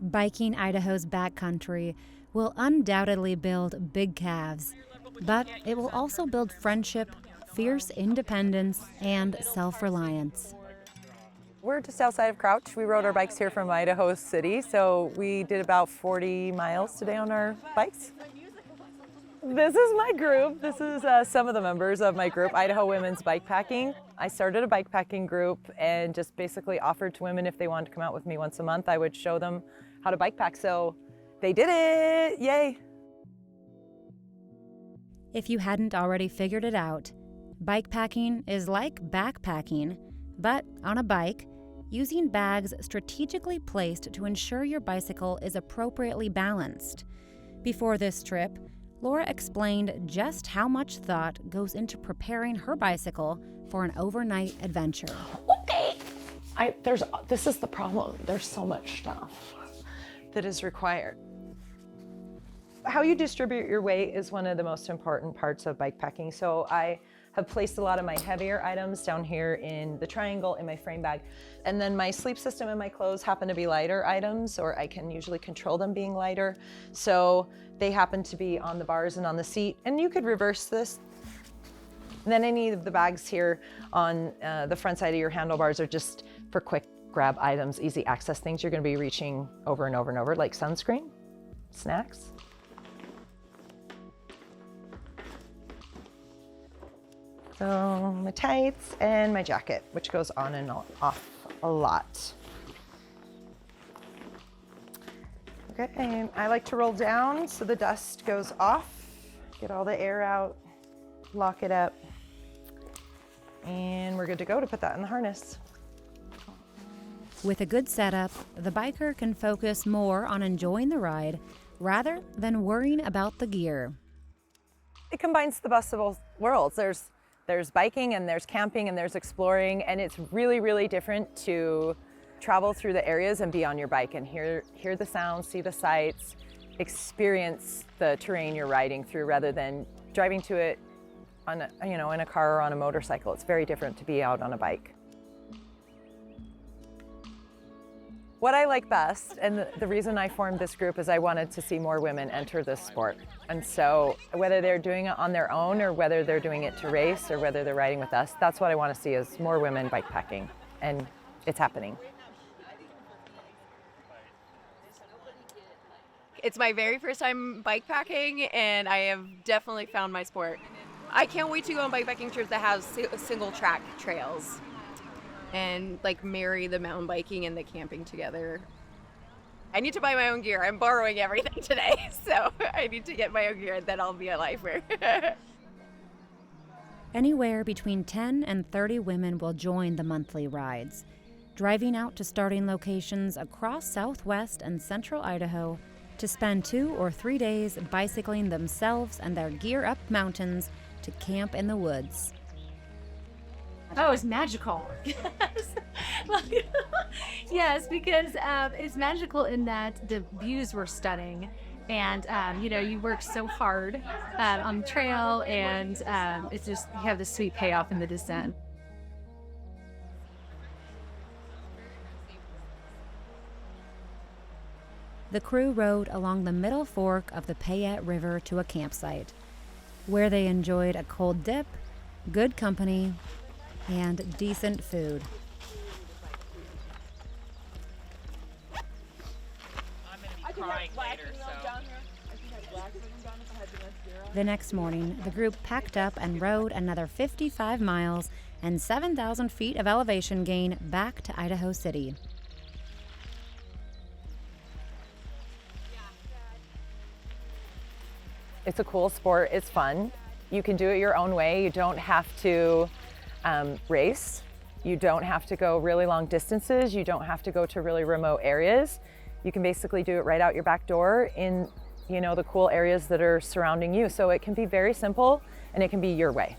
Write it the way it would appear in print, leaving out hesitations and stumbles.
Biking Idaho's backcountry will undoubtedly build big calves, but it will also build friendship, fierce independence, and self-reliance. We're just outside of Crouch. We rode our bikes here from Idaho City, so we did about 40 miles today on our bikes. This is my group. This is some of the members of my group, Idaho Women's Bikepacking. I started a bikepacking group and just basically offered to women if they wanted to come out with me once a month, I would show them how to bike pack. So they did it, yay. If you hadn't already figured it out, bikepacking is like backpacking, but on a bike, using bags strategically placed to ensure your bicycle is appropriately balanced. Before this trip, Laura explained just how much thought goes into preparing her bicycle for an overnight adventure. Okay, this is the problem. There's so much stuff that is required. How you distribute your weight is one of the most important parts of bikepacking. So I have placed a lot of my heavier items down here in the triangle in my frame bag. And then my sleep system and my clothes happen to be lighter items, or I can usually control them being lighter. So they happen to be on the bars and on the seat. And you could reverse this. And then any of the bags here on the front side of your handlebars are just for quick grab items, easy access things you're gonna be reaching over and over and over, like sunscreen, snacks. So my tights and my jacket, which goes on and off a lot. Okay, and I like to roll down so the dust goes off, get all the air out, lock it up, and we're good to go to put that in the harness. With a good setup, the biker can focus more on enjoying the ride rather than worrying about the gear. It combines the best of both worlds. There's biking and there's camping and there's exploring, and it's really, really different to travel through the areas and be on your bike and hear the sounds, see the sights, experience the terrain you're riding through rather than driving to it on in a car or on a motorcycle. It's very different to be out on a bike. What I like best, and the reason I formed this group, is I wanted to see more women enter this sport. And so whether they're doing it on their own or whether they're doing it to race or whether they're riding with us, that's what I want to see, is more women bikepacking, and it's happening. It's my very first time bikepacking, and I have definitely found my sport. I can't wait to go on bikepacking trips that have single track trails and like marry the mountain biking and the camping together. I need to buy my own gear. I'm borrowing everything today, so I need to get my own gear, and then I'll be a lifer. Anywhere between 10 and 30 women will join the monthly rides, driving out to starting locations across southwest and central Idaho to spend 2 or 3 days bicycling themselves and their gear up mountains to camp in the woods. Oh, it's magical. Yes, because it's magical in that the views were stunning, and you work so hard on the trail, and it's just, you have this sweet payoff in the descent. The crew rode along the middle fork of the Payette River to a campsite, where they enjoyed a cold dip, good company, and decent food. The next morning, the group packed up and rode another 55 miles and 7,000 feet of elevation gain back to Idaho City. It's a cool sport, it's fun. You can do it your own way. You don't have to race. You don't have to go really long distances. You don't have to go to really remote areas. You can basically do it right out your back door in the cool areas that are surrounding you. So it can be very simple, and it can be your way.